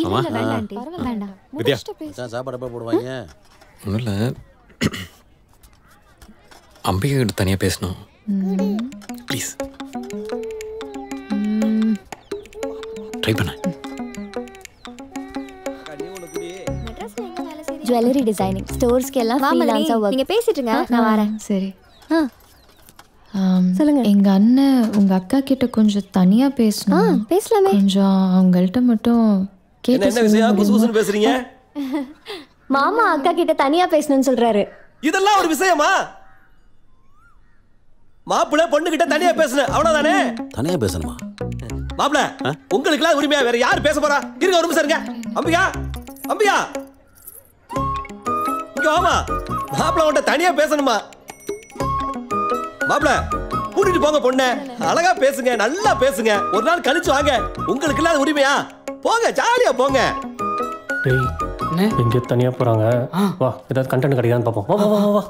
மாமா வேண்டாம். வித்யா சாப்பாடு எப்போ போடுவாங்க? ஒன்றும் இல்லை, அம்பிகா கிட்ட தனியாக பேசணும் ப்ளீஸ். ட்ரை பண்ண. ஜுவல்லரி டிசைனிங் ஸ்டோர்ஸ்க்கு எல்லாம் ஃப்ரீலான்ஸா வர்க். நீங்க பேசிட்டுங்க, நான் வரேன். சரி. சொல்லுங்க. எங்க அண்ணன் உங்க அக்கா கிட்ட கொஞ்சம் தனியா பேசணும். பேசலாமே. கொஞ்சம் அவங்கள்ட்ட மட்டும் கேட்டு என்ன விஷயம் குசுகுசுன்னு பேசுறீங்க? மாமா அக்கா கிட்ட தனியா பேசணும்னு சொல்றாரு. இதெல்லாம் ஒரு விஷயமா? மாப்பிள்ளை பொண்ணு கிட்ட தனியா பேசணும் அவ்வளவுதானே? தனியா பேசணுமா? மாப்பிள்ளை உங்களுக்குலாம் உரிமையா வேற யார் பேச போறா? இருங்க ஒரு நிமிஷம் இருங்க. அம்பிகா அம்பிகா இங்க வாமா. மாப்பிள்ளை உன்கிட்ட தனியா பேசணுமா? மாப்பிள்ளை கூட்டிட்டு போங்க பொண்ணு, அழகா பேசுங்க, நல்லா பேசுங்க. ஒரு நாள் கழிச்சு வாங்க. உங்களுக்கு இல்லாத உரிமையா? போங்க, ஜாலியா போங்க. டேய் எங்க தனியா போறாங்க? வா, ஏதாவது கண்டென்ட் கிடைக்காதுன்னு பாப்போம். வா வா வா வா.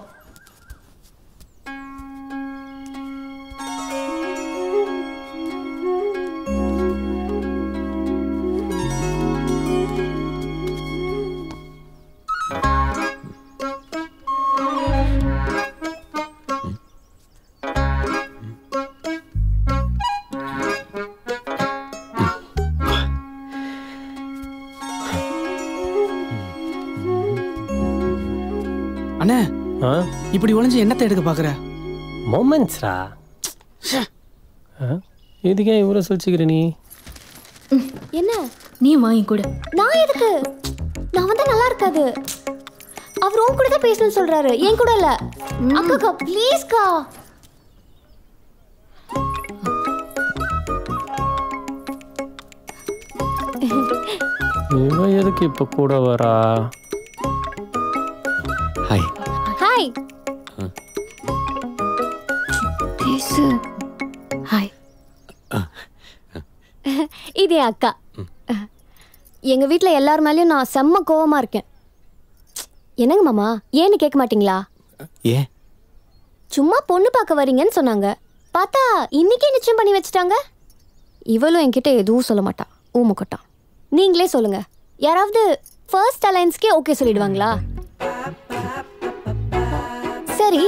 அண்ணே இப்படி ஒளிஞ்சு என்னத்தை எடுக்க பாக்குற? மொமெண்ட்ஸ்ரா. இதுக்கே இவ்வளோ சொல்லிச்சுக்கிற நீ? என்ன நீ வாங்கி கூட. நான் எதுக்கு? நான் வந்து நல்லா இருக்காது. அவர் உன் கூட தான் பேசணும்னு சொல்றாரு, என் கூட இல்ல. அக்கா ப்ளீஸ்க்கா. இவன் எதுக்கு இப்போ கூட வரா? ஹாய். ஹாய். பேசு. ஹாய். இது என் அக்கா. எங்க வீட்ல எல்லார் மேலயும் நான் செம்ம கோவமா இருக்கேன். என்னங்க மாமா, ஏன்னு கேட்க மாட்டீங்களா? ஏன்? சும்மா பொண்ணு பார்க்க வரீங்கன்னு சொன்னாங்க, பார்த்தா இன்னைக்கே நிச்சயம் பண்ணி வச்சுட்டாங்க. இவளும் என்கிட்ட எதுவும் சொல்ல மாட்டா, ஊமுக்கட்டா. நீங்களே சொல்லுங்க, யாராவது ஃபர்ஸ்ட் அலைன்ஸ்க்கே ஓகே சொல்லிடுவாங்களா? சரி,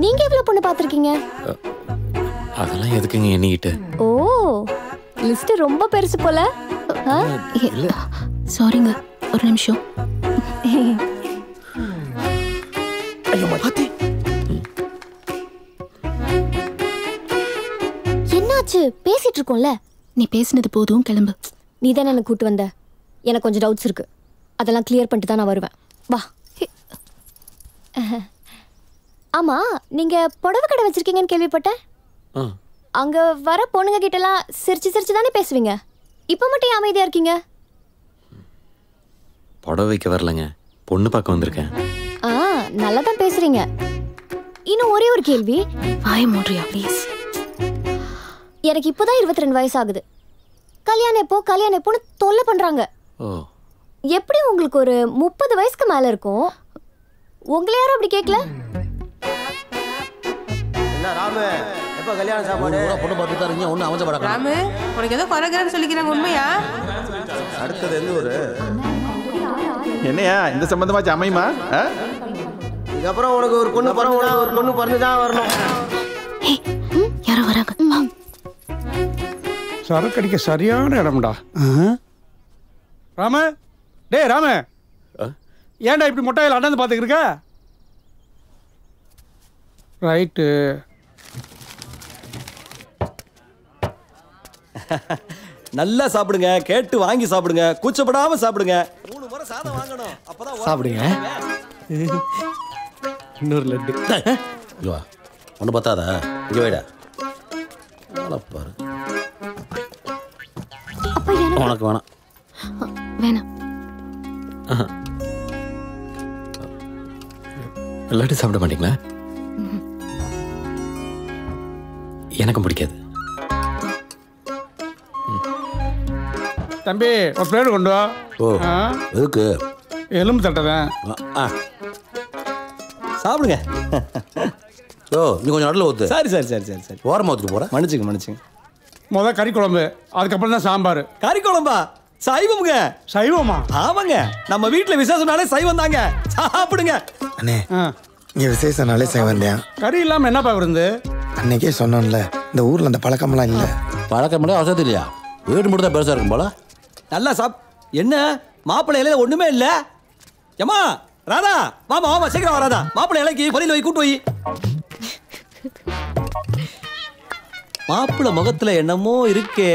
நீங்க எவ்வளவு பொண்ணு பார்த்துருக்கீங்க? அதெல்லாம் எதுக்குங்க எண்ணிக்கிட்டு? ஓ, லிஸ்ட் ரொம்ப பெருசு போல. சாரிங்க, ஒரு நிமிஷம். என்னாச்சு? பேசிட்டு இருக்கோம்ல. நீ பேசினது போதும், கிளம்பு. நீ தானே எனக்கு கூட்டு வந்த. எனக்கு கொஞ்சம் டவுட்ஸ் இருக்கு, அதெல்லாம் கிளியர் பண்ணிட்டு தான் நான் வருவேன். வா. ஆமா, நீங்க புடவை கடை வச்சிருக்கீங்கன்னு கேள்விப்பட்டேன். அங்க வர பொண்ணுங்க கிட்டலாம் சிரிச்சு சிரிச்சு தானே பேசுவீங்க. இப்ப மட்டும் அமைதியா இருக்கீங்க. புடவை வைக்க வரலங்க, பொண்ணு பார்க்க வந்திருக்கேன். நல்லா தான் பேசுறீங்க. இன்னும் ஒரே ஒரு கேள்வி. வாய மூடுறியா ப்ளீஸ்? எனக்கு இப்போதான் 22 வயசு ஆகுது. கல்யாணம் எப்போன்னு தொல்லை பண்றாங்க. எப்படி உங்களுக்கு ஒரு 30 வயசுக்கு மேல இருக்கும்? உங்களை யாரும் அப்படி கேட்கல? என்ன ராமு, எப்ப கல்யாண சாப்பாடு? பொண்ணு பார்த்துட்டு இருக்கீங்க, ஒண்ணு அவஞ்ச படா. ராமு, உனக்கு ஏதோ குறைக்கிறேன்னு சொல்லிக்கிறாங்க, உண்மையா? அடுத்தது எந்த ஊரு? என்னையா இந்த சம்பந்தமாச்சு அமையுமா? இதுக்கப்புறம் உனக்கு ஒரு பொண்ணு பிறந்தா ஒரு பொண்ணு பிறந்துதான் வரணும். யாரோ வராங்க. சரக்கு அடிக்க சரியான இடம்டா. ராம, டேய் ராம, ஏன்டா இப்படி மொட்டையில் அண்ணாந்து பார்த்துக்கிட்டு இருக்க? ரைட்டு. நல்லா சாப்பிடுங்க, கேட்டு வாங்கி சாப்பிடுங்க, கூச்சப்படாம சாப்பிடுங்க. 3 முறை சாதம் வாங்கணும், அப்பதான் சாப்பிடுங்க. இன்னொரு லட்டு. வா, ஒன்று பத்தாதா? இங்கே வைடா. பாரு, உனக்கு வேணாம். வேணாம். லட்டு சாப்பிட மாட்டீங்களா? எனக்கும் பிடிக்காது. தம்பி, ஒரு பிளேட் கொண்டு வா. எதுக்கு? எலும்பு தட்டதான். சாப்பிடுங்க. நீ கொஞ்சம் நடுவில் ஊத்து. சரி சரி சரி சரி சரி. ஓரமாக ஊற்றிட்டு போகிறேன். மன்னிச்சுங்க மன்னிச்சுங்க. முதல் கறி குழம்பு, அதுக்கப்புறம் தான் சாம்பார். கறி குழம்பா? சைவம்ங்க. சைவமா? ஆமாங்க. நம்ம வீட்டுல விசேஷம்னாலே சைவம் தாங்க. சாப்பிடுங்க. அண்ணே இங்க விசேஷம்னாலே சைவம் தான். கறி இல்லாம என்னப்பா விருந்து? அன்னைக்கே சொன்னோம்ல இந்த ஊர்ல அந்த பழக்கம்லாம் இல்ல. பழக்கம் அவசரம் இல்லையா? வீடு மட்டும் தான் பெருசா இருக்கும் போல. நல்லா என்ன மாப்பிள்ளை இலையில ஒண்ணுமே இல்ல. ஏமா ராதா வாமா வாமா சீக்கிரம் வராதா. மாப்பிள்ளை இலைக்கு பொரியல் வை கூட்டு வை. மாப்பிள்ளை முகத்துல என்னமோ இருக்கே.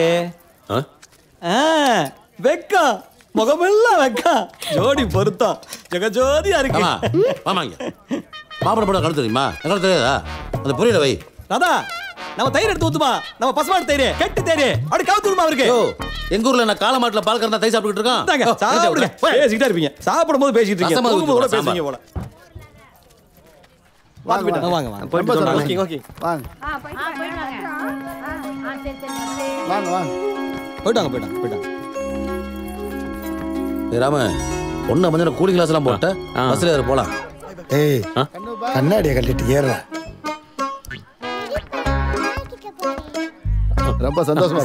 வெக்கா முகமெல்லாம் வெக்கா. ஜோடி பொருத்தம் ஜெகஜோதியா இருக்கு. ஆமாங்க. மாப்பிள்ளை போட கழுத்து தெரியுமா? கழுத்து தெரியாதா? அந்த பொரியல வை. ராதா நம்ம தயிர் எடுத்து ஊத்துமா. நம்ம பசுமாட்டு தயிர் கெட்டு தயிர் அப்படி கவுத்து விடுமா அவருக்கு. எங்க ஊர்ல நான் கால மாட்டுல பால் கறந்தா தயிர் சாப்பிட்டுட்டு இருக்கோம். சாப்பிடுங்க. பேசிக்கிட்டே இருப்பீங்க. சாப்பிடும் போது பேசிட்டு இருக்கீங்க. கூட பேசுவீங்க போல. வாங்க வாங்க வாங்க. ஓகே ஓகே வாங்க. வாங்க வாங்க. போய்ட்டாங்க. ராம பொண்ணு மஞ்சள் கூலிங் கிளாஸ் எல்லாம் போட்ட பஸ்ல ஏற போலாம். ஏய் கண்ணாடியை கட்டிட்டு ஏறுறா. ரொம்ப சந்தோஷமா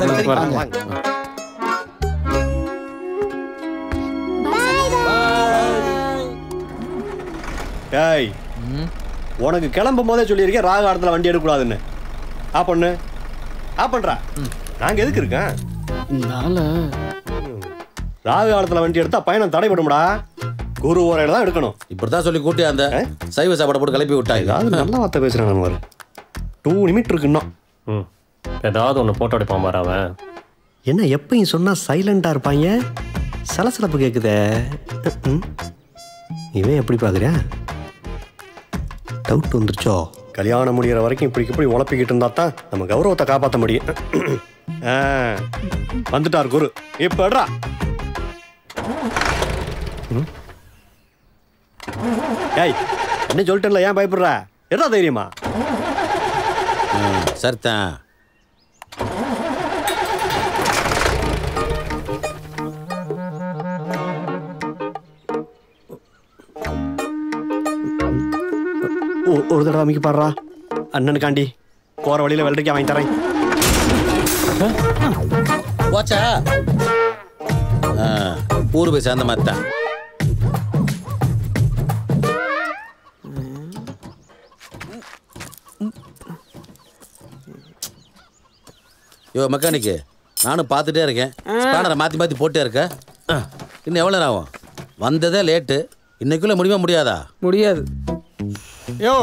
ஏய் உனக்கு கிளம்பும் போதே சொல்லியிருக்கேன் ராக காலத்தில் வண்டி எடுக்கக்கூடாதுன்னு. ஆப்பண்றா நாங்கள் எதுக்கு இருக்கேன்? ராக காலத்தில் வண்டி எடுத்தா பயணம் தடைபடும்டா. குரு ஓரையில தான் எடுக்கணும். இப்படிதான் சொல்லி கூட்டி அந்த சைவ சாப்பாடை போட்டு கிளப்பி விட்டாங்க. ஏதாவது நல்ல வார்த்தை பேசுறான். ஒரு 2 நிமிட் இருக்கு இன்னும். ஏதாவது ஒன்று போட்டோ எடுப்பான் பாரு அவன். என்ன எப்பயும் சொன்னா சைலண்டா இருப்பாங்க. சலசலப்பு கேக்குதே. இவன் எப்படி பாக்குறியா? டவுட் வந்துருச்சோ? கல்யாணம் முடிகிற வரைக்கும் இப்படி உழப்பிக்கிட்டு இருந்தா தான் நம்ம கௌரவத்தை காப்பாற்ற முடியும். வந்துட்டார் குரு. இப்படா ஏய் என்ன சொல்லிட்டேன்ல, ஏன் பயப்படுற? என்ன தைரியமா? சரிதான். ஒரு தடவை அமைக்க பாடுறா. அண்ணனுக்காண்டி போற வழியில வெள்ளரிக்காய் வாங்கி தரேன். ஊரு போய் சேர்ந்த மாதிரி தான். யோ மெக்கானிக்கு, நானும் பார்த்துட்டே இருக்கேன். ஸ்பேனரை மாற்றி போட்டே இருக்க. இன்னும் எவ்வளோ நேரம் ஆகும்? வந்ததே லேட்டு. இன்னைக்குள்ள முடியுமா முடியாதா? முடியாது. யோ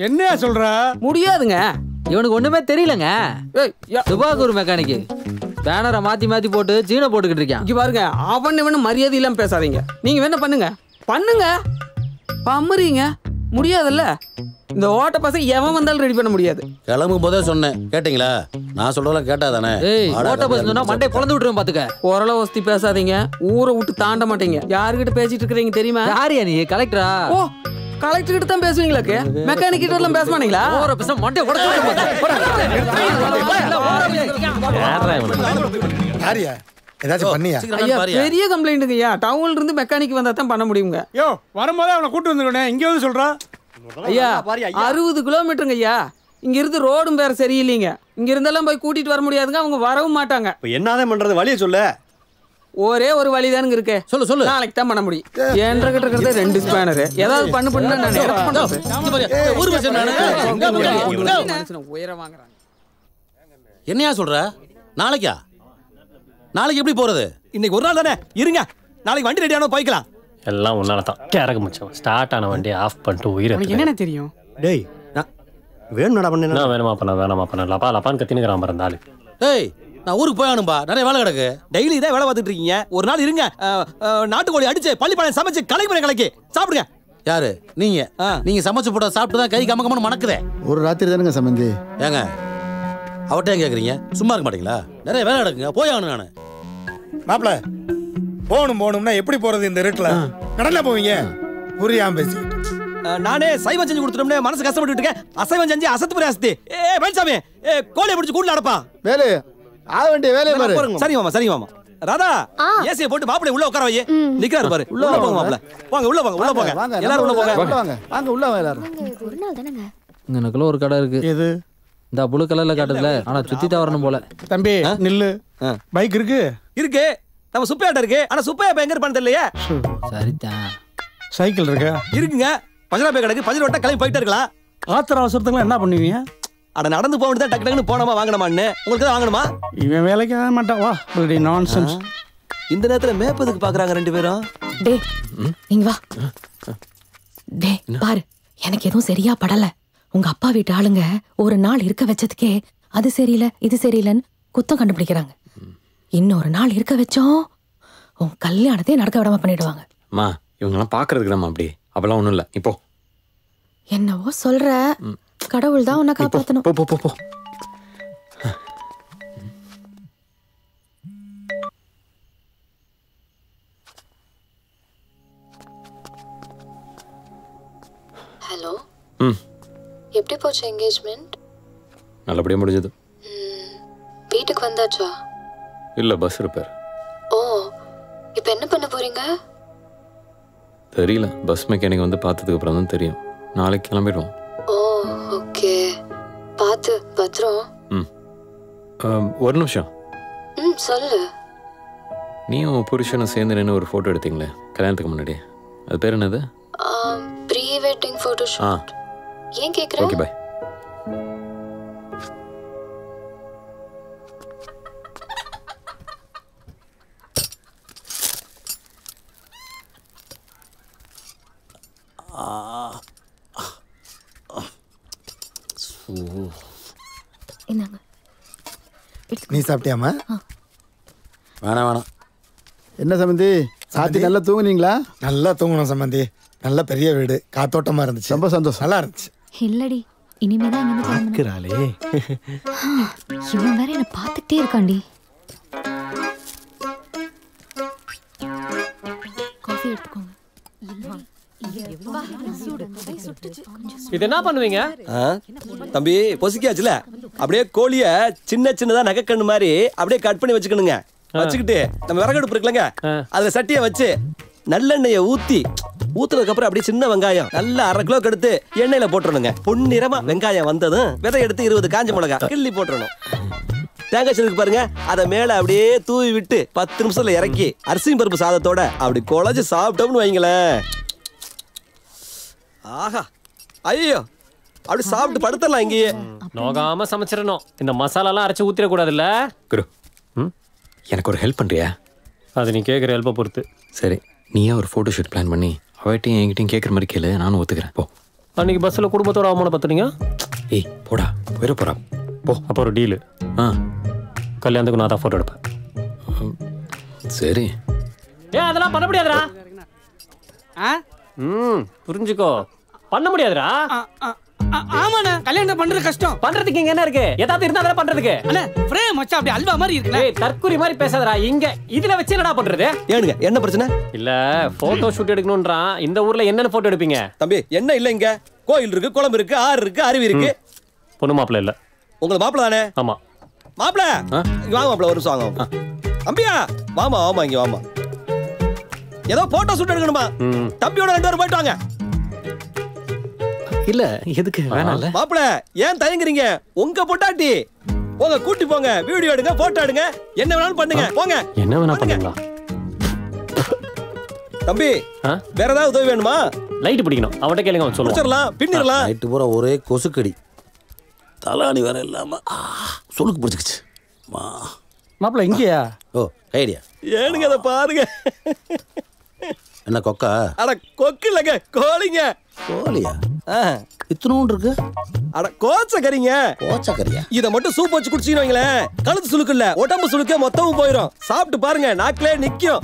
என்ன சொல்ற? முடியாதுங்க. இவனுக்கு ஒண்ணுமே தெரியலங்க. சுபாகூர் மெக்கானிக்கு பேனரை மாத்தி போட்டு சீனை போட்டுக்கிட்டு இருக்கான். இங்க பாருங்க, அவன் இவனு மரியாதை இல்லாம பேசாதீங்க. நீங்க வேணா பண்ணுங்க பம்மறீங்க. முடியாதுல்ல. இந்த ஓட்ட பசங்க எவன் வந்தாலும் ரெடி பண்ண முடியாது. கிளம்பும் போதே சொன்னேன், கேட்டீங்களா? நான் சொல்றதெல்லாம் கேட்டாதானே? ஓட்ட பஸ் சொன்னா மண்டே பொளந்து விட்டுருவேன் பாத்துக்க. குரல வசதி பேசாதீங்க. ஊரை விட்டு தாண்ட மாட்டீங்க. யாருக்கிட்ட பேசிட்டு இருக்கிறீங்க தெரியுமா? யாரியா நீ? கலெக்டரா? ஓ கலெக்டர் கிட்ட தான் பேசுவீங்களா? மெக்கானிக் கிட்ட எல்லாம் பேச மாட்டீங்களா? ஓர பஸ் மண்டே உடைச்சு யாரியா ஏதாச்சும் பண்ணியா? ஐயா பெரிய கம்ப்ளைண்ட்டுங்கய்யா. டவுன்ல இருந்து மெக்கானிக் வந்தா தான் பண்ண முடியுங்க. யோ வரும்போதே அவனை கூட்டு வந்துருக்கேன். இங்க வந்து சொல்றா. ஐயா 60 கிலோமீட்டருங்க ஐயா. இங்க இருந்து ரோடும் வேற சரியில்லைங்க. இங்க இருந்தெல்லாம் போய் கூட்டிட்டு வர முடியாதுங்க. அவங்க வரவும் மாட்டாங்க. என்னதான் பண்றது? வழியை சொல்ல. ஒரே ஒரு வழிதானுங்க இருக்கு. சொல்லு. நாளைக்கு தான் பண்ண முடியும். என்ற கிட்ட இருக்கிறது 2 ஸ்பேனர். ஏதாவது பண்ண நான் உயர வாங்குறாங்க. என்னையா சொல்ற? நாளைக்கு எப்படி போறது? இன்னைக்கு ஒரு நாள் தானே, இருங்க. நாளைக்கு வண்டி ரெடியான போய்க்கலாம். எல்லாம் உன்னால தான். கேரக முச்சம் ஸ்டார்ட் ஆன வண்டியை ஆஃப் பண்ணிட்டு உயிரை. என்னென்ன தெரியும்? டேய் வேணும்டா பண்ண. நான் வேணாமா பண்ண லப்பான்னு கத்தினுக்கிறான் பாரு அந்த ஆளு. டேய் நான் ஊருக்கு போயானும்பா, நிறைய வேலை கிடக்கு. டெய்லி இதான் வேலை பார்த்துட்டு இருக்கீங்க. ஒரு நாள் இருங்க. நாட்டுக்கோழி அடிச்சு பள்ளிப்பாளையம் சமைச்சு கலைக்கு சாப்பிடுங்க. யாரு நீங்க சமைச்சு போட்ட சாப்பிட்டு தான் கை கமக்கமான மணக்குதே. ஒரு ராத்திரி தானுங்க சம்பந்தி. ஏங்க அவட்ட ஏன் கேக்குறீங்க? சும்மா இருக்க மாட்டீங்களா? நிறைய வேலை கிடக்குங்க, போயானு. நானு மாப்பிள போகணும்னா எப்படி போறது? இந்த இருட்டுல கடல்ல போவீங்க? புரியாம பேசி நானே சைவம் செஞ்சு கொடுத்துட்டோம்னே மனசு கஷ்டப்பட்டு இருக்கேன். அசைவம் செஞ்சு அசத்து புரிய அசத்தி. மயில்சாமி கோழியை பிடிச்சி கூட்டில் அடப்பா. வேலு ஆக வேண்டிய வேலையை பாரு. சரி மாமா. ராதா ஏசியை போட்டு மாப்பிளை உள்ள உட்கார வை. நிக்கிறாரு பாரு. உள்ள போங்க மாப்பிள. வாங்க உள்ள போங்க. எல்லாரும் உள்ள போங்க. வாங்க உள்ள எல்லாரும். ஒரு நாள் தானங்க. இங்கனக்குள்ள ஒரு கடை இருக்கு. எது? இந்த புளு கலர்ல காட்டுதுல. ஆனா சுத்தி தான் வரணும் போல. தம்பி நில்லு. பைக் இருக்கு. நம்ம சுப்பையாட்ட இருக்கு. ஆனா சுப்பையா இப்ப எங்க இருப்பான்னு தெரியலையே. சரிதான். சைக்கிள் இருக்கா? இருக்குங்க. பஞ்சரா போய் கிடக்கு. பஞ்சர் ஓட்ட கிளம்பி போயிட்டே இருக்கலாம். ஆத்திர அவசரத்துக்குலாம் என்ன பண்ணுவீங்க? அட நடந்து போக வேண்டியதான். டக்கு டக்குன்னு போனோமா வாங்கணுமான்னு. உங்களுக்கு தான் வாங்கணுமா? இவன் வேலைக்கு ஆக மாட்டான். வா இப்படி நான்சென்ஸ். இந்த நேரத்துல மேப்பதுக்கு பாக்குறாங்க ரெண்டு பேரும். டேய் இங்க வா. டேய் பாரு, எனக்கு எதுவும் சரியா படல. உங்க அப்பா வீட்டு ஆளுங்க ஒரு நாள் இருக்க வச்சதுக்கே அது சரியில்லை இது சரியில்லைன்னு குத்தம் கண்டுபிடிக்கிறாங்க. இன்னொரு நாள் இருக்க வச்சோம் உன் கல்யாணத்தையே நடக்க விடாம பண்ணிடுவாங்க. அம்மா இவங்கெல்லாம் பாக்குறதுக்கு நம்ம அப்படி அப்பெல்லாம் ஒண்ணும் இல்லை. இப்போ என்னவோ சொல்ற. கடவுள் தான் உன்னை காப்பாத்தணும். போ போ போ போ. ஹலோ. ம். எப்படி போச்சு என்கேஜ்மெண்ட்? நல்லபடியாக முடிஞ்சது. வீட்டுக்கு வந்தாச்சா? இல்லை பஸ் ரிப்பேர். ஓ, இப்போ என்ன பண்ண போறீங்க? தெரியல, பஸ் மெக்கானிக் வந்து பார்த்ததுக்கு அப்புறம் தான் தெரியும். நாளைக்கு கிளம்பிடுவோம். ஓ ஓகே, பார்த்து பத்திரம். ஒரு நிமிஷம். சொல்லு. நீயும் புருஷனும் சேர்ந்து நின்று ஒரு ஃபோட்டோ எடுத்தீங்களே கல்யாணத்துக்கு முன்னாடி, அது பேர் என்னது? Pre wedding photo shoot. ஏன் கேக்குற? Okay bye. நீ சாப்பிட்டியாமா? வேணாம் வேணாம். என்ன சம்பந்தி சாத்தி நல்லா தூங்குனீங்களா? நல்லா தூங்கணும் சம்பந்தி. நல்ல பெரிய வீடு, காத்தோட்டமா இருந்துச்சு. ரொம்ப சந்தோஷம். நல்லா இருந்துச்சு. இல்லடி, இனிமேதான் இங்க பார்க்கறாளே. இவன் வேற என்ன பார்த்துட்டே இருக்காண்டி. காஃபி எடுத்துக்கோங்க. இது என்ன பண்ணுவீங்க? தம்பி பொசிக்காச்சுல, அப்படியே கோழிய சின்ன சின்னதா நகைக்கண்ணு மாதிரி அப்படியே கட் பண்ணி வச்சுக்கணுங்க. வச்சுக்கிட்டு நம்ம விறகடுப்பு இருக்குல்லங்க, அதுல சட்டியை வச்சு நல்லெண்ணெயை ஊத்துனதுக்கு அப்புறம் அப்படியே சின்ன வெங்காயம் நல்லா 1/2 கிலோ எடுத்து எண்ணெயில போட்டுறணுங்க. பொன்னிறமா வெங்காயம் வந்ததும் விதை எடுத்து 20 காஞ்ச மிளகா கிள்ளி போட்டுறணும். தேங்காய் சலுக்கு பாருங்க, அதை மேல அப்படியே தூவி விட்டு 10 நிமிஷத்துல இறக்கி அரிசி பருப்பு சாதத்தோட அப்படி குழஞ்சு சாப்பிட்டோம்னு வைங்களேன். ஆஹா, ஐயோ, அப்படி சாப்பிட்டு படுத்தலாம். இங்கேயே நோகாம சமைச்சிடணும். இந்த மசாலாலாம் அரைச்சு ஊத்திடக்கூடாதுல்ல. குரு, எனக்கு ஒரு ஹெல்ப் பண்ணுறியா? அது நீ கேட்குற ஹெல்ப்பை பொறுத்து. சரி, நீயே ஒரு ஃபோட்டோ ஷூட் பிளான் பண்ணி அவட்டையும் என்கிட்டையும் கேட்குற மாதிரி கேளு, நானும் ஒத்துக்கிறேன். போ. அன்னைக்கு பஸ்ஸில் குடும்பத்தோட அவமான பார்த்துனீங்க. ஏய் போடா, போயிட போறா. போ. அப்போ ஒரு டீலு. கல்யாணத்துக்கு நான் தான் ஃபோட்டோ எடுப்பேன். சரி. அதெல்லாம் பண்ண முடியாதுடா. புரிஞ்சுக்கோ, பண்ண முடியாதுடா. ஆமாண்ணா, கல்யாணம் பண்றது கஷ்டம். பண்றதுக்கு இங்க என்ன இருக்கு? ஏதாவது இருந்தா அதெல்லாம் பண்றதுக்கு. அண்ணா ஃப்ரேம் மச்சான் அப்படி அல்வா மாதிரி இருக்கு. ஏய் தற்குறி மாதிரி பேசாதடா. இங்க இதுல வச்சு என்னடா பண்றது? ஏனுங்க, என்ன பிரச்சனை? இல்ல போட்டோ ஷூட் எடுக்கணும்ன்றான். இந்த ஊர்ல என்னென்ன போட்டோ எடுப்பீங்க? தம்பி என்ன இல்ல, இங்க கோயில் இருக்கு, குளம் இருக்கு, ஆறு இருக்கு, அருவி இருக்கு. பொண்ணு மாப்பிள்ள இல்ல. உங்களுக்கு மாப்பிள்ள தானே? ஆமா. மாப்பிள்ள இங்க வாங்க. மாப்பிள்ள ஒரு நிமிஷம் வாங்க. அம்பியா வாமா வாமா, இங்க வாமா. ஏதோ போட்டோ ஷூட் எடுக்கணுமா? தம்பியோட 2 பேரும் போயிட்டு வாங்க. இல்ல எதுக்கு வேணாம்ல. மாப்பிள்ள ஏன் தயங்குறீங்க? உங்க பொட்டாட்டி போங்க, கூட்டி போங்க, வீடியோ எடுங்க, போட்டோ எடுங்க, என்ன வேணாலும் பண்ணுங்க. போங்க, என்ன வேணா பண்ணுங்களா? தம்பி வேற ஏதாவது உதவி வேணுமா? லைட் பிடிக்கணும், அவட்ட கேளுங்க, அவன் சொல்லுவான். பிடிச்சிரலாம், பின்னிரலாம். நைட்டு பூரா ஒரே கொசுக்கடி, தலாணி வேற இல்லாம சுளுக்கு பிடிச்சிக்கிச்சு. மாப்பிள்ள இங்கேயா? ஓ ஐடியா. ஏனுங்க அதை பாருங்க. என்ன கொக்கா? அட கொக்கு இல்லங்க, கோழிங்க. கோழியா? இத்தனோண்டு இருக்கு. அட கோச்சக்கறிங்க. கோச்சக்கறியா? இத மட்டும் சூப் வச்சு குடிச்சீங்க வைங்களேன், கழுத்து சுளுக்கு இல்ல உடம்பு சுளுக்கே மொத்தமும் போயிடும். சாப்பிட்டு பாருங்க, நாக்கிலே நிக்கும்.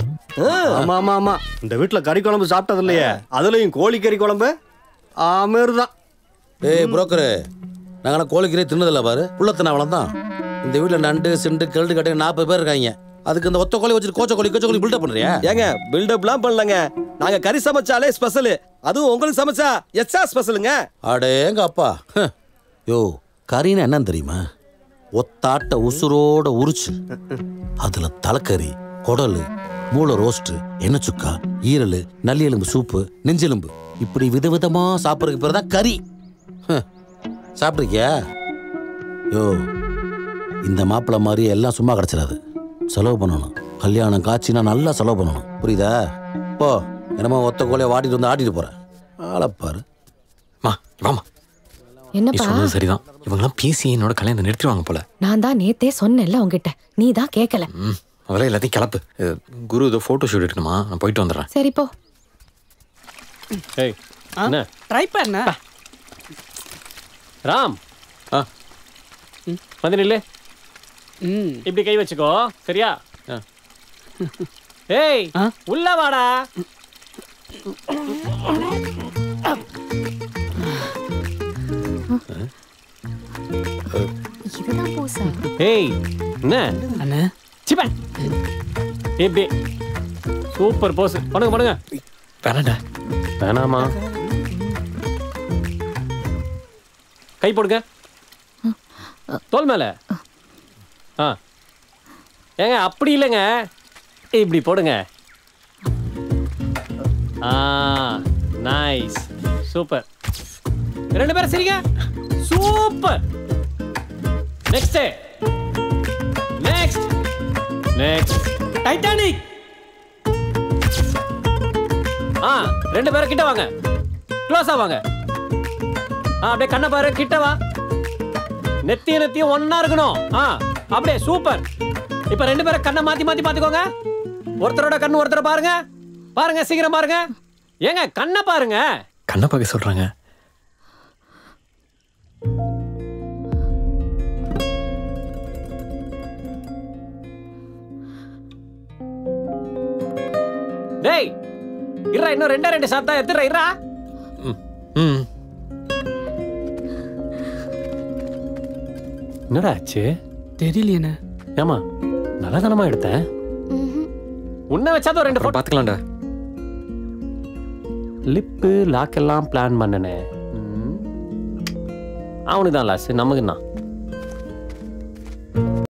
ஆமா ஆமா ஆமா, இந்த வீட்டுல கறி குழம்பு சாப்பிட்டது இல்லையே, அதுலயும் கோழி கறி குழம்பு ஆமேருதான். ஏய் புரோக்கரு, நாங்க கோழிக்கறி தின்னதில்ல பாரு, புள்ளத்தின அவ்வளவுதான். இந்த வீட்டுல நண்டு சிண்டு கெல்டு கட்டை 40 பேர் இருக்காங்க. அதுக்கு இந்த ஒத்த கோழி வச்சுட்டு கோச்ச கோழி பில்டப் பண்றியா? ஏங்க பில்டப்லாம் பண்ணலங்க, நாங்க கறி சமைச்சாலே ஸ்பெஷல், அதுவும் உங்களுக்கு சமைச்சா எக்ஸ்ட்ரா ஸ்பெஷலுங்க. அடேங்க அப்பா. யோ கறின்னு என்னன்னு தெரியுமா? ஒத்தாட்ட உசுரோட உரிச்சு அதுல தலைக்கறி, குடல், மூளை ரோஸ்ட், எண்ணெய் சுக்கா, ஈரல், நல்லி எலும்பு சூப்பு, நெஞ்செலும்பு, இப்படி விதவிதமா சாப்பிட்றதுக்கு பேர் தான் கறி. சாப்பிட்ருக்கியா? யோ இந்த மாப்பிள்ளை மாதிரி எல்லாம் சும்மா கிடச்சிடாது, செலவு பண்ணணும். கல்யாணம் காட்சினா நல்லா செலவு பண்ணணும், புரியுதா? போ, என்னமோ ஒத்த கோலையை வாட்டிட்டு வந்து ஆட்டிட்டு போறேன். ஆளப்பாரு. வாமா. நீ என்னப்பா சொன்னது சரிதான். இவங்கெல்லாம் பேசி என்னோட கல்யாணத்தை நிறுத்திடுவாங்க போல. நான் தான் நேத்தே சொன்னேன்ல உங்ககிட்ட, நீ தான் கேட்கல. அதெல்லாம் எல்லாத்தையும் கிளப்பு. குரு ஏதோ ஃபோட்டோ ஷூட் எடுக்கணுமா, நான் போயிட்டு வந்துடுறேன். சரி போ. ஏய் என்ன ட்ரை பண்ண ராம் வந்து நில்லு. இப்படி கை வச்சுக்கோ, சரியா? ஏய் உள்ள வாடா. இதுதான் பூசா. ஏய் என்ன அண்ணா சிப்பா இப்படி சூப்பர் போஸ் பண்ணுங்க பண்ணுங்க. வேணாண்டா. வேணாமா? கை போடுங்க தோல் மேல. ஏங்க அப்படி இல்லைங்க, இப்படி போடுங்க. Nice, super. 2 பேரும் சரிங்க, super. Next next next Titanic. 2 பேரும் கிட்ட வாங்க, க்ளோஸா வாங்க. அப்படியே கண்ணை பாரு, கிட்ட வா. நெத்தியும் ஒன்னா இருக்கணும். அப்படியே சூப்பர். இப்ப 2 பேரும் கண்ணை மாத்தி மாத்தி பாத்துக்கோங்க. ஒருத்தரோட கண்ணு ஒருத்தரை பாருங்க. பாருங்க, சீக்கிரம் பாருங்க. ஏங்க கண்ணை பாருங்க. கண்ணை பார்க்க சொல்றாங்க. டேய் இருடா, இன்னும் 2 சாத்தா எத்துறா. இருடா. என்னடா ஆச்சு? தெரியலையே. ஏமா நல்லா தானமா எடுத்தேன். உன்னை வச்சாதான் 2 போட்டோ பார்த்துக்கலாம்டா. லிப்பு லாக் எல்லாம் பிளான் பண்ணனே. அவனுக்கு தான் லாஸ், நமக்கு தான்.